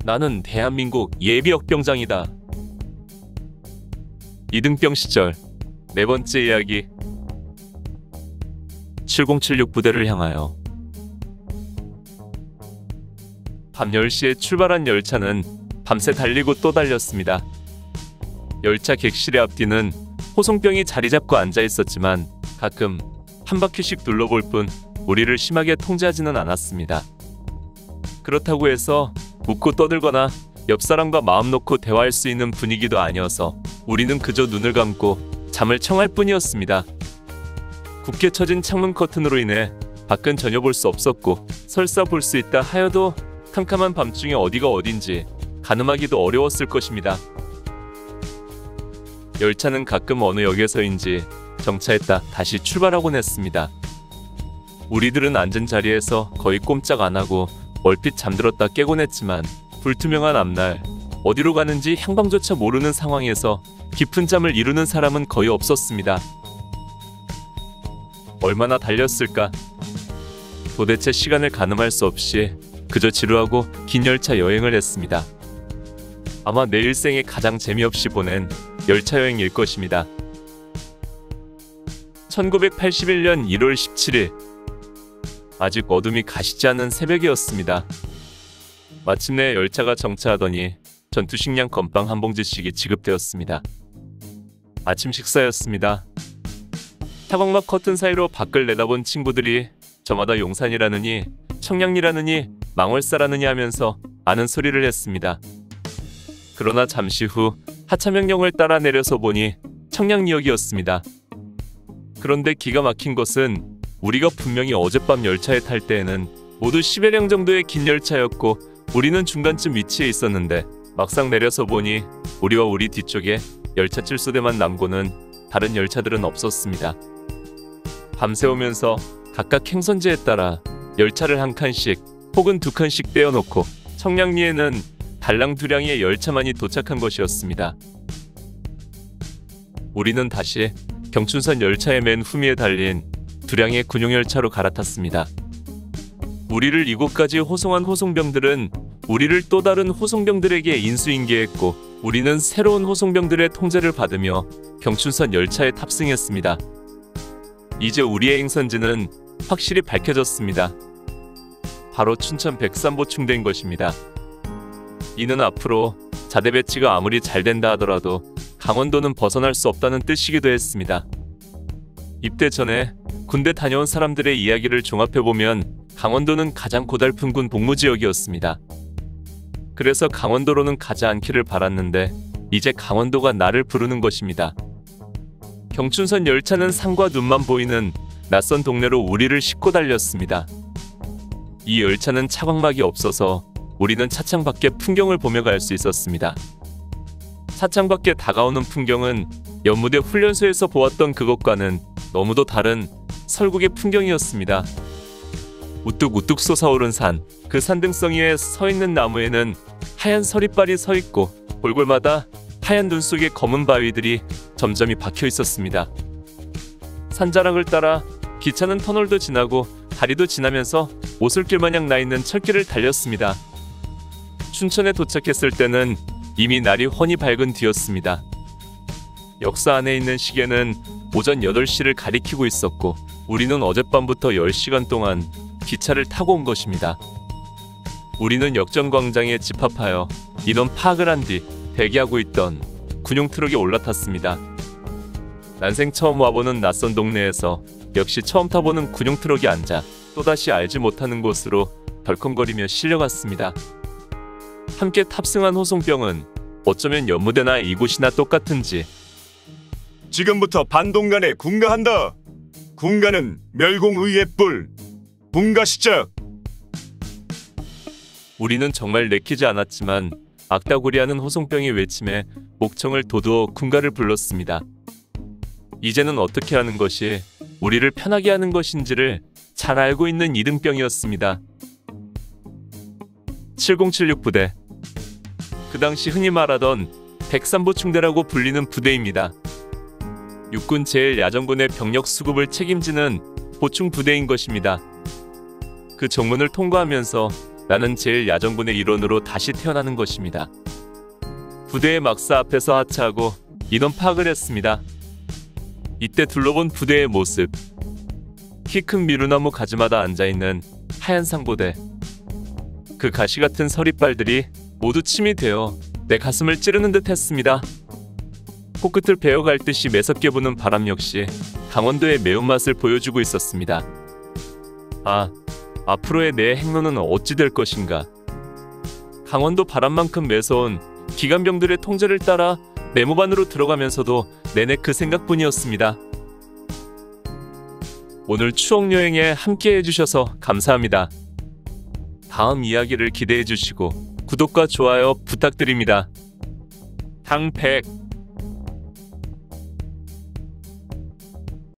나는 대한민국 예비역병장이다. 이등병 시절 네 번째 이야기. 7076 부대를 향하여. 밤 10시에 출발한 열차는 밤새 달리고 또 달렸습니다. 열차 객실의 앞뒤는 호송병이 자리 잡고 앉아 있었지만 가끔 한 바퀴씩 둘러볼 뿐 우리를 심하게 통제하지는 않았습니다. 그렇다고 해서 웃고 떠들거나 옆 사람과 마음 놓고 대화할 수 있는 분위기도 아니어서 우리는 그저 눈을 감고 잠을 청할 뿐이었습니다. 굳게 쳐진 창문 커튼으로 인해 밖은 전혀 볼 수 없었고 설사 볼 수 있다 하여도 캄캄한 밤중에 어디가 어딘지 가늠하기도 어려웠을 것입니다. 열차는 가끔 어느 역에서인지 정차했다 다시 출발하곤 했습니다. 우리들은 앉은 자리에서 거의 꼼짝 안 하고 얼핏 잠들었다 깨곤 했지만 불투명한 앞날 어디로 가는지 향방조차 모르는 상황에서 깊은 잠을 이루는 사람은 거의 없었습니다. 얼마나 달렸을까? 도대체 시간을 가늠할 수 없이 그저 지루하고 긴 열차 여행을 했습니다. 아마 내 일생에 가장 재미없이 보낸 열차 여행일 것입니다. 1981년 1월 17일 아직 어둠이 가시지 않은 새벽이었습니다. 마침내 열차가 정차하더니 전투식량 건빵 한 봉지씩이 지급되었습니다. 아침 식사였습니다. 타광막 커튼 사이로 밖을 내다본 친구들이 저마다 용산이라느니 청량리라느니 망월사라느니 하면서 아는 소리를 했습니다. 그러나 잠시 후 하차명령을 따라 내려서 보니 청량리역이었습니다. 그런데 기가 막힌 것은 우리가 분명히 어젯밤 열차에 탈 때에는 모두 10여량 정도의 긴 열차였고 우리는 중간쯤 위치해 있었는데 막상 내려서 보니 우리와 우리 뒤쪽에 열차 칠소대만 남고는 다른 열차들은 없었습니다. 밤새우면서 각각 행선지에 따라 열차를 한 칸씩 혹은 두 칸씩 떼어놓고 청량리에는 달랑 두량의 열차만이 도착한 것이었습니다. 우리는 다시 경춘선 열차의 맨 후미에 달린 두량의 군용열차로 갈아탔습니다. 우리를 이곳까지 호송한 호송병들은 우리를 또 다른 호송병들에게 인수인계했고 우리는 새로운 호송병들의 통제를 받으며 경춘선 열차에 탑승했습니다. 이제 우리의 행선지는 확실히 밝혀졌습니다. 바로 춘천 백산보충대인 것입니다. 이는 앞으로 자대 배치가 아무리 잘 된다 하더라도 강원도는 벗어날 수 없다는 뜻이기도 했습니다. 입대 전에 군대 다녀온 사람들의 이야기를 종합해보면 강원도는 가장 고달픈 군 복무지역이었습니다. 그래서 강원도로는 가지 않기를 바랐는데 이제 강원도가 나를 부르는 것입니다. 경춘선 열차는 산과 눈만 보이는 낯선 동네로 우리를 싣고 달렸습니다. 이 열차는 차광막이 없어서 우리는 차창 밖의 풍경을 보며 갈 수 있었습니다. 차창 밖에 다가오는 풍경은 연무대 훈련소에서 보았던 그것과는 너무도 다른 설국의 풍경이었습니다. 우뚝우뚝 솟아오른 산, 그 산등성 위에 서있는 나무에는 하얀 서리빨이 서있고 골골마다 하얀 눈 속에 검은 바위들이 점점이 박혀 있었습니다. 산자락을 따라 기차는 터널도 지나고 다리도 지나면서 오솔길 마냥 나있는 철길을 달렸습니다. 춘천에 도착했을 때는 이미 날이 훤히 밝은 뒤였습니다. 역사 안에 있는 시계는 오전 8시를 가리키고 있었고 우리는 어젯밤부터 10시간 동안 기차를 타고 온 것입니다. 우리는 역전광장에 집합하여 인원 파악을 한 뒤 대기하고 있던 군용 트럭에 올라탔습니다. 난생 처음 와보는 낯선 동네에서 역시 처음 타보는 군용 트럭에 앉아 또다시 알지 못하는 곳으로 덜컹거리며 실려갔습니다. 함께 탑승한 호송병은 어쩌면 연무대나 이곳이나 똑같은지 지금부터 반동간에 군가한다. 군가는 멸공의의 뿔. 군가 시작. 우리는 정말 내키지 않았지만 악다구리하는 호송병의 외침에 목청을 돋우어 군가를 불렀습니다. 이제는 어떻게 하는 것이 우리를 편하게 하는 것인지를 잘 알고 있는 이등병이었습니다. 7076 부대. 그 당시 흔히 말하던 백산보충대라고 불리는 부대입니다. 육군 제1야전군의 병력 수급을 책임지는 보충 부대인 것입니다. 그 정문을 통과하면서 나는 제일 야전군의 일원으로 다시 태어나는 것입니다. 부대의 막사 앞에서 하차하고 인원 파악을 했습니다. 이때 둘러본 부대의 모습. 키 큰 미루나무 가지마다 앉아있는 하얀 상보대. 그 가시 같은 서리빨들이 모두 침이 되어 내 가슴을 찌르는 듯 했습니다. 코끝을 베어갈 듯이 매섭게 부는 바람 역시 강원도의 매운맛을 보여주고 있었습니다. 아, 앞으로의 내 행로는 어찌 될 것인가. 강원도 바람만큼 매서운 기관병들의 통제를 따라 네모 안으로 들어가면서도 내내 그 생각뿐이었습니다. 오늘 추억여행에 함께 해주셔서 감사합니다. 다음 이야기를 기대해주시고 구독과 좋아요 부탁드립니다. 당백